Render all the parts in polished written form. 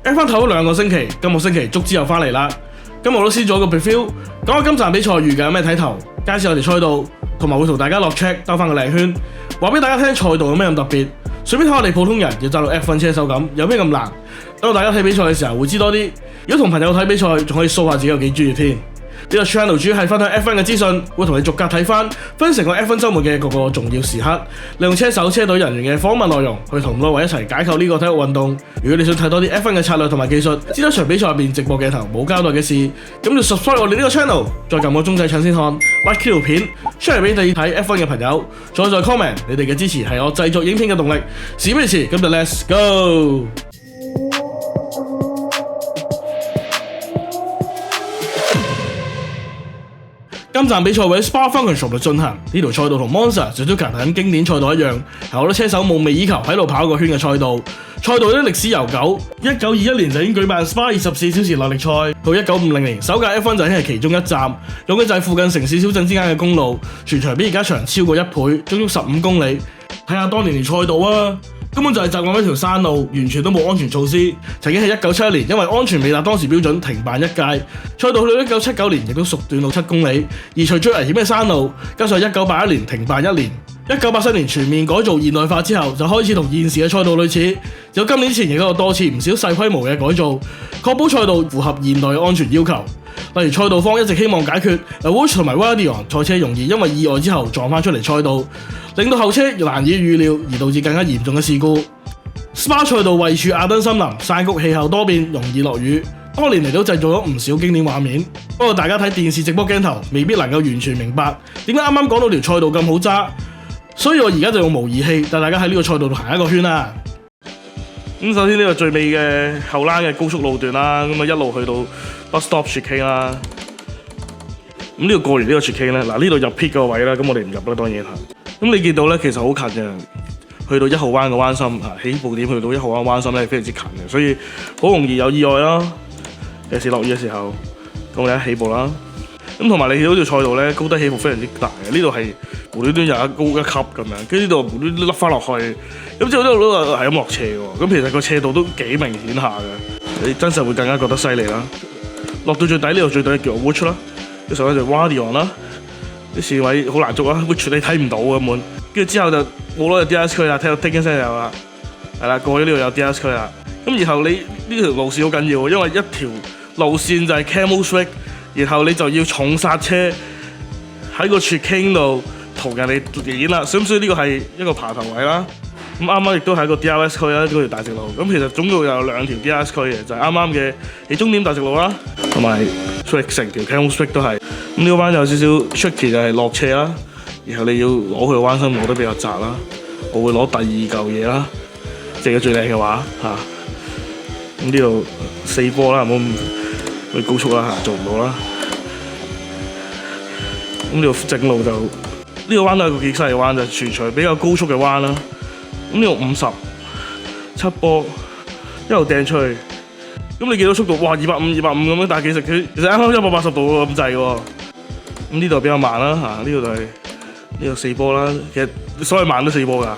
F1 唞咗2個星期，今個星期足之又翻嚟啦。今日我都先做一個 preview，講下今站比賽預計有咩睇頭，介紹我哋賽道，同埋會同大家落 check 兜翻個靚圈，話俾大家聽賽道有咩咁特別，順便睇我哋普通人要揸到 F1 車手咁有咩咁難，等到大家睇比賽嘅時候會知多啲。如果同朋友睇比賽，仲可以 show 下自己有幾專業添。呢個 channel 主要係分享 F1 嘅資訊，會同你逐格睇翻，分成個 F1 週末嘅各個重要時刻，利用車手、車隊人員嘅訪問內容，去同各位一齊解構呢個體育運動。如果你想睇多啲 F1 嘅策略同埋技術，知道場比賽入邊直播鏡頭冇交代嘅事，咁就 subscribe 我哋呢個 channel， 再撳個鐘仔搶先看 ，like 呢條片 ，share 俾你睇 F1 嘅朋友，再 comment， 你哋嘅支持係我製作影片嘅動力。事不宜遲，咁就 let's go！今站比賽會喺 Spa-Francorchamps 度進行，呢條賽道同 Monza、Suzuka 等經典賽道一樣，係好多車手夢寐以求喺度跑個圈嘅賽道。賽道咧歷史悠久，1921年就已經舉辦 Spa 24小時耐力賽，到1950年首屆 F1 就已經係其中一站，用嘅就係附近城市小鎮之間嘅公路，全長比而家長超過1倍，足足15公里。睇下當年條賽道啊！根本就係習慣一條山路，完全都冇安全措施。曾經喺1971年因為安全未達當時標準停辦一屆，賽道去到1979年亦都縮短到7公里，移除最危險嘅山路，加上1981年停辦1年。1987年全面改造現代化之後，就開始同現時嘅賽道類似。有今年前亦都有多次唔少細規模嘅改造，確保賽道符合現代嘅安全要求。例如賽道方一直希望解決 Roush 同埋 Raidillon 賽車容易因為意外之後撞翻出嚟賽道，令到後車難以預料而導致更加嚴重嘅事故。Spa 賽道位處亞登森林，山谷氣候多變，容易落雨，多年嚟都製造咗唔少經典畫面。不過大家睇電視直播鏡頭未必能夠完全明白點解啱啱講到條賽道咁好揸，所以我而家就用模擬器帶大家喺呢個賽道度行一個圈啦。咁首先呢個最尾嘅後欄嘅高速路段啦，咁啊一路去到 bus stop chicane 啦。咁呢度過完呢個 chicane咧，嗱呢度入 pit 個位啦，咁我哋唔入啦當然嚇。咁你見到咧其實好近嘅，去到1號彎嘅彎心嚇，起步點去到1號彎彎心咧非常之近嘅，所以好容易有意外啦。尤其是落雨嘅時候，咁我哋一起步啦。咁同埋你見到條賽道咧高低起伏非常之大嘅，呢度係無端端有高一級咁樣，跟住呢度無端端甩翻落去，咁之後呢度都係咁落斜喎。咁其實個斜度都幾明顯下嘅，你真實會更加覺得犀利啦。落到最底呢度最底叫 Roush 啦，跟住上就 Raidillon 啦，啲線位好難捉啊 ，Roush 你睇唔到嘅門。跟住之後就冇攞就 DRS 區啦，聽到叮一聲就有啦，係啦，過咗呢度有 DRS 區啦。咁然後你呢條路線好緊要，因為一條路線就係 Camel Straight， 然後你就要重剎車喺個 chicane 度同人哋演啦，所以呢個係一個爬頭位啦。咁啱啱亦都係個 DRS 區啦，嗰條大直路。咁其實總共有2條 DRS 區嘅，就係啱啱嘅起終點大直路啦，同埋成條 Camel Straight 都係。咁呢個彎有少少 tricky 就係落斜啦，然後你要攞佢個彎心攞得比較窄啦。我會攞第2嚿嘢啦，即係最靚嘅話嚇。咁呢度4波啦，唔好咁高速啦嚇，做唔到啦。咁呢度正路就呢個彎都係個幾細嘅彎，就全場比較高速嘅彎啦。咁呢度57波一路掟出去，咁你見到速度哇250咁樣，但係其實啱啱180度咁滯喎。咁呢度比較慢啦嚇，呢度就係呢度4波啦。其實所謂慢都4波㗎，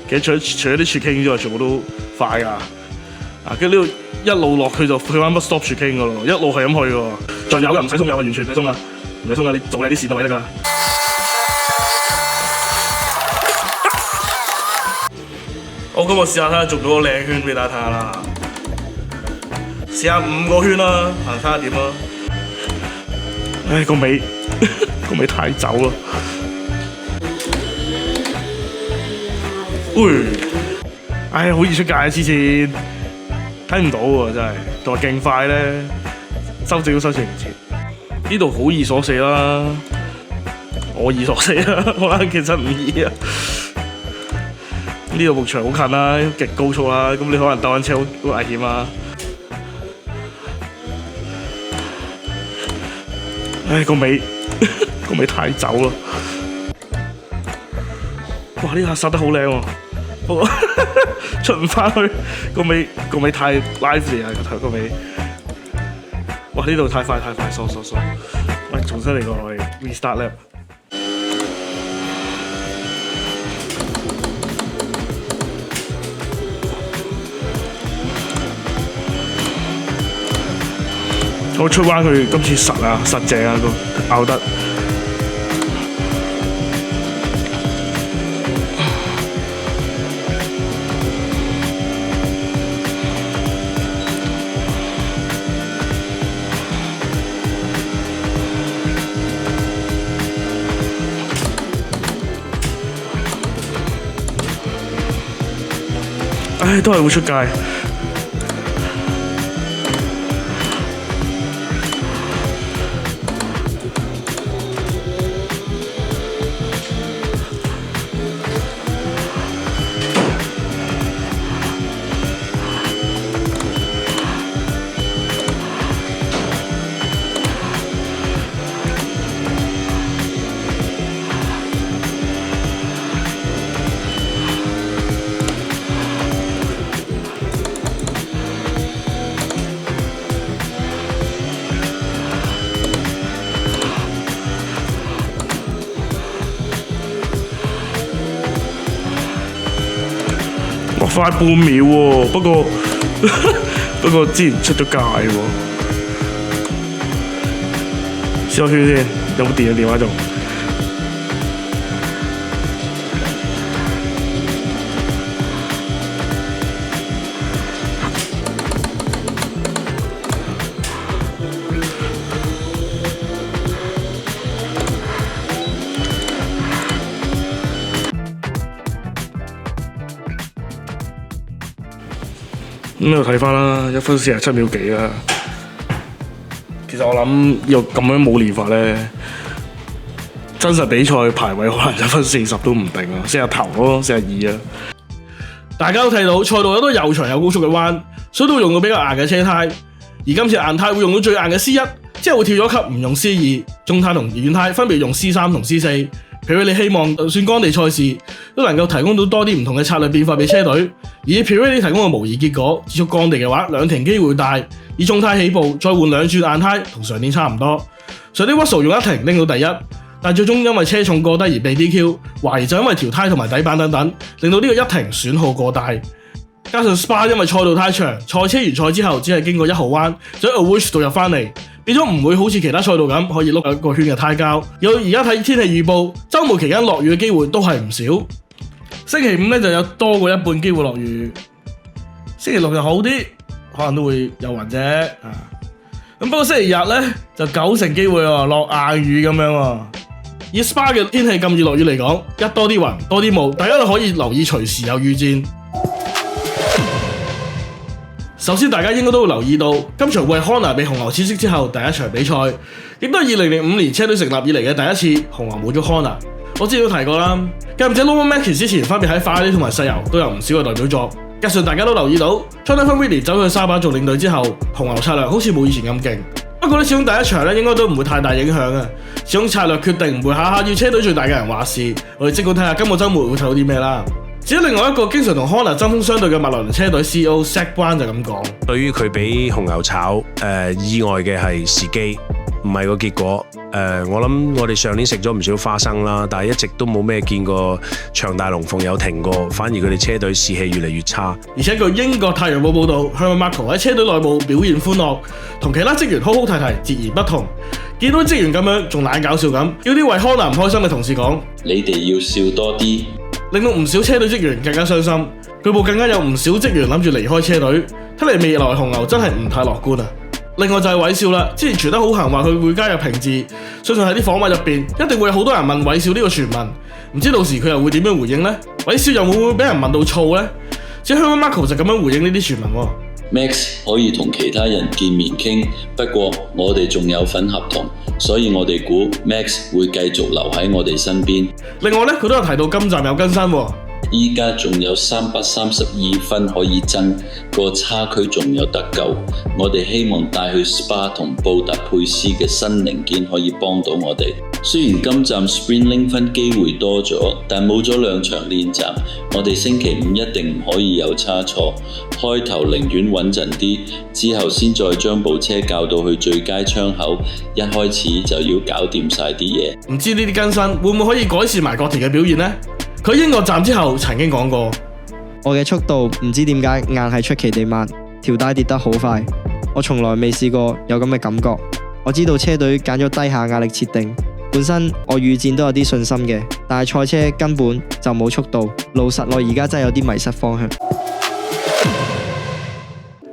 其實除咗啲 chicane 之外，全部都快㗎。跟住呢度一路落去就去翻 bus stop chicane 㗎咯，一路係咁去喎。仲有㗎，唔使鬆油啊，完全唔使鬆啊，唔使鬆啊，你做你啲線就咪得㗎。好，咁我試下睇下做到個靚圈俾大家睇下啦。試下5個圈啦，睇下點啦。唉，個尾太走啦。唉，好易出界啊！之前睇唔到喎，真係同埋勁快咧，修正都修正唔切。呢度好易鎖死啦，我易鎖死啦，可能其實唔易啊。呢度幕牆好近啦，極高速啦，咁你可能兜緊車好危險啊！唉，個尾太走啦！哇，呢下剎得好靚喎，不過出唔翻去，個尾太 lively 啊！個尾，哇，呢度太快，疏，喂，重新嚟過我哋 restart lap。我出彎佢今次實正啊，個拗得。唉，都係會出界。快半秒喎，不過之前出咗界喎。試個圈先，有冇電話仲？咁又睇翻啦，1分47秒幾啦。其實我諗又咁樣冇練法咧，真實比賽排位可能1分40都唔定啊，40頭咯，42啊。大家都睇到賽道有都又長又高速嘅彎，所以都會用到比較硬嘅車胎。而今次硬胎會用到最硬嘅 C1，之後會跳咗級唔用 C2，中胎同軟胎分別用 C3 同 C4。Pirelli 希望就算乾地賽事都能夠提供到多啲唔同嘅策略變化俾車隊，而 Pirelli 提供嘅模擬結果，接觸乾地嘅話兩停機會大，以中胎起步再換2轉硬胎，同上年差唔多。上年 Russell 用一停拎到第一，但最終因為車重過低而被 DQ， 懷疑就因為條胎同埋底板等等，令到呢個一停損耗過大。加上 Spa 因為賽道太長，賽車完賽之後只係經過1號彎，就喺 Awush 導入翻嚟。變咗唔會好似其他賽道咁可以碌一個圈嘅胎膠。有而家睇天氣預報，週末期間落雨嘅機會都係唔少。星期5咧就有多過一半機會落雨，星期6就好啲，可能都會有雲啫。咁不過星期日咧就90%機會落硬雨咁樣喎。以 Spa 嘅天氣咁易落雨嚟講，一多啲雲多啲霧，大家都可以留意隨時有預戰。首先，大家應該都會留意到，今場會係 Honda 被紅牛撤色之後第一場比賽，亦都係2005年車隊成立以嚟嘅第一次紅牛冇咗 Honda。我之前都提過啦，繼唔止 Logan Mackey 之前分別喺法拉利同埋石油都有唔少嘅代表作。加上大家都留意到 Jonathan Ridley 走去沙巴做領隊之後，紅牛策略好似冇以前咁勁。不過咧，始終第一場咧應該都唔會太大影響啊。始終策略決定唔會下下要車隊最大嘅人話事。我哋即管睇下今個週末會睇到啲咩啦。至於另外一個經常同 Honda 針鋒相對嘅麥倫車隊 CEO Zak Brown 就咁講：對於佢俾紅牛炒，意外嘅係時機，唔係個結果。我諗我哋上年食咗唔少花生啦，但係一直都冇咩見過長大龍鳳有停過，反而佢哋車隊士氣越嚟越差。而且據英國太陽報報導，Helmut Marko 喺車隊內部表現歡樂，同其他職員好好提提，截然不同。見到職員咁樣仲懶搞笑咁，叫啲為 Honda 唔開心嘅同事講：你哋要笑多啲。令到唔少車隊職員更加傷心，據報更加有唔少職員諗住離開車隊，睇嚟未來紅牛真係唔太樂觀啊！另外就係韋少啦，之前傳得好行話佢會加入平治，相信喺啲訪問入邊一定會有好多人問韋少呢個傳聞，唔知到時佢又會點樣回應呢？韋少又會唔會俾人問到燥呢？只係 Helmut Marko 就咁樣回應呢啲傳聞喎。Max 可以同其他人見面傾，不過我哋仲有份合同，所以我哋估 Max 會繼續留喺我哋身邊。另外咧，佢都有提到今站有更新喎。依家仲有332分可以爭，個差距仲有得救。我哋希望帶去 Spa 同布達佩斯嘅新零件可以幫到我哋。雖然今站 Sprint 拎分機會多咗，但冇咗2場練習，我哋星期5一定唔可以有差錯。開頭寧願穩陣啲，之後先再將部車校到去最佳窗口，一開始就要搞掂晒啲嘢。唔知呢啲更新會唔會可以改善埋角田嘅表現呢？佢英國站之後曾經講過：我嘅速度唔知點解硬係出奇地慢，條帶跌得好快，我從來未試過有咁嘅感覺。我知道車隊揀咗低下壓力設定，本身我預戰都有啲信心嘅，但係賽車根本就冇速度，老實我而家真係有啲迷失方向。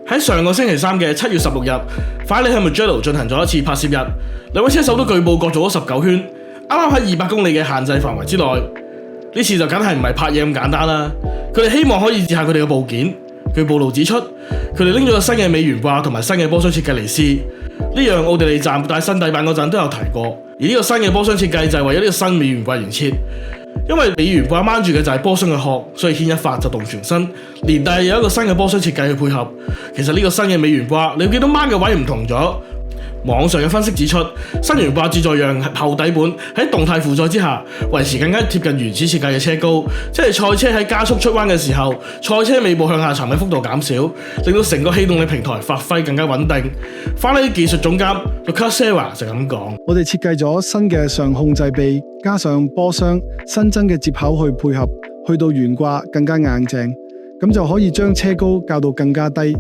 喺上個星期三嘅7月16日，法拉利喺 Mugello 進行咗一次拍攝日，兩位車手都據報各做咗19圈，啱啱喺200公里嘅限制範圍之內。呢次就梗係唔係拍嘢咁簡單啦，佢哋希望可以試下佢哋嘅部件。據報道指出，佢哋拎咗個新嘅尾懸掛同埋新嘅波箱設計嚟試，呢樣奧地利站帶新底板嗰陣都有提過。而呢個新嘅波箱設計就係為咗呢個新尾懸掛而設，因為尾懸掛掹住嘅就係波箱嘅殼，所以牽一發就動全身，連帶有一個新嘅波箱設計去配合。其實呢個新嘅尾懸掛，你會見到掹嘅位唔同咗。網上嘅分析指出，新懸掛旨在讓後底盤喺動態負載之下，維持更加貼近原始設計嘅車高，即係賽車喺加速出彎嘅時候，賽車尾部向下沉嘅幅度減少，令到成個氣動力平台發揮更加穩定。法拉利技術總監 Luca Serra 就咁講：我哋設計咗新嘅上控制臂，加上波箱新增嘅接口去配合，去到懸掛更加硬淨，咁就可以將車高校到更加低。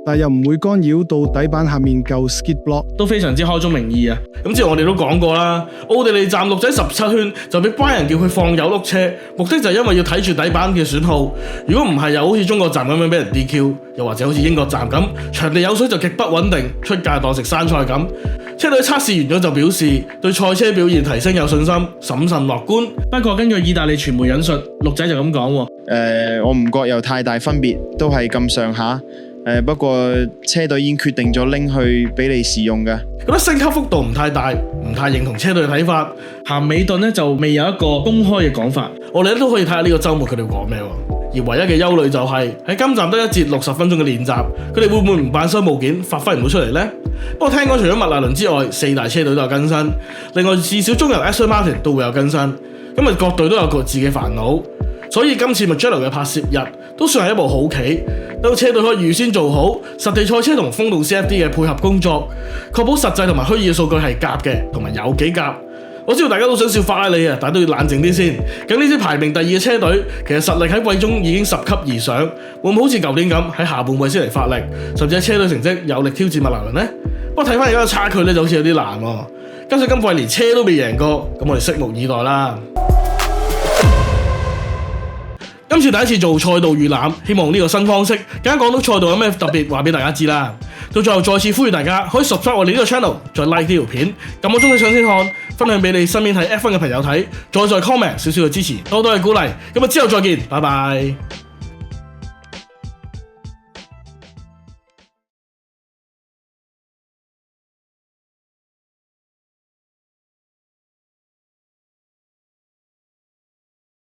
但又唔會干擾到底板下面嚿 skid block， 都非常之開宗明義啊！咁之前我哋都講過啦，奧地利站鹿仔17圈就俾班人叫佢放油碌車，目的就係因為要睇住底板嘅損耗。如果唔係，又好似中國站咁樣俾人 DQ， 又或者好似英國站咁，場地有水就極不穩定，出界當食生菜咁。車隊測試完咗就表示對賽車表現提升有信心，審慎樂觀。不過根據意大利傳媒引述，鹿仔就咁講喎，我唔覺有太大分別，都係咁上下。不過車隊已經決定咗拎去俾你試用嘅，覺得升級幅度唔太大，唔太認同車隊嘅睇法。咸美頓呢就未有一個公開嘅講法，我哋都可以睇下呢個週末佢哋講咩。而唯一嘅憂慮就係喺今站得一節60分鐘嘅練習，佢哋會唔會唔扮新部件，發揮唔到出嚟呢？不過聽講除咗麥拿倫之外，4大車隊都有更新，另外至少中游 Aston Martin 都會有更新，咁啊各隊都有各自嘅煩惱。所以今次 Mugello 嘅拍攝日都算係一部好棋，等車隊可以預先做好實地賽車同風洞 CFD 嘅配合工作，確保實際同埋虛擬嘅數據係夾嘅，同埋有幾夾。我知道大家都想笑法拉利啊，但都要冷靜啲先。咁呢支排名第2嘅車隊，其實實力喺季中已經10級以上，會唔會好似舊年咁喺下半季先嚟發力，甚至喺車隊成績有力挑戰麥拿倫呢？不過睇翻而家嘅差距咧，就好似有啲難喎。加上今季連車都未贏過，咁我哋拭目以待啦。今次第一次做賽道預覽，希望呢個新方式更加講到賽道有咩特別話俾大家知啦。到最後再次呼籲大家可以 subscribe 我哋呢個 channel， 再 like 呢條片，撳個鐘仔上先看，分享俾你身邊睇 F1 嘅朋友睇，再 comment 少少嘅支持，多多嘅鼓勵。咁之後再見，拜拜。